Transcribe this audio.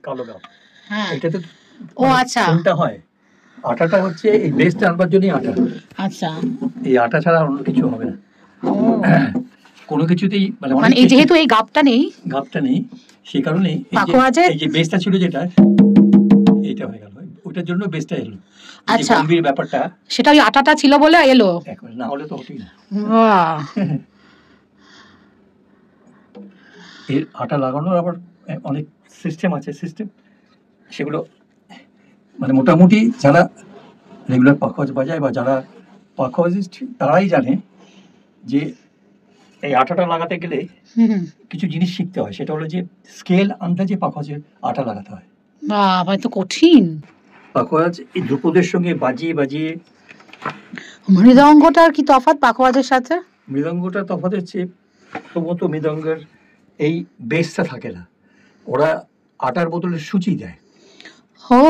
কালো গাব, হ্যাঁ এটাতে ও আচ্ছা কোনটা হয়? আটাটা হচ্ছে এই বেসটা আনবার জন্যই আটা। আচ্ছা এই আটা ছাড়া অন্য কিছু হবে না ও কোনো কিছুতেই। মানে মানে এই যেহেতু এই গাবটা নেই, গাবটা নেই, সেই কারণে পাখোয়াজের এই যে বেসটা ছিল যেটা, এটা হয়ে গেল, ওইটার জন্য বেসটা এলো। আচ্ছা গম্ভীর ব্যাপারটা সেটা ওই আটাটা ছিল বলে এলো, এখন না হলে তো হতোই না। বাহ এর আটা লাগানোর আবার অনেক সিস্টেম আছে, সেগুলো মানে মোটামুটি যারা রেগুলার পাখোয়াজ বাজায় বা যারা পাখোয়াজিস্ট তারাই জানে যে এই আটাটা লাগাতে গেলে কিছু জিনিস শিখতে হয়। সেটা হলো যে স্কেল আন্দাজে পাখোয়াজের আটা লাগাতে হয়। বাবা তো কঠিন। পাখোয়াজ এই ধ্রুপদের সঙ্গে বাজিয়ে বাজিয়ে। মৃদঙ্গটার কি তফাৎ পাখোয়াজের সাথে? মৃদঙ্গটা তফাৎ হচ্ছে প্রথমত মৃদঙ্গের এই বেসটা থাকে না, ওরা আটার বদলে সুচি দেয়। ও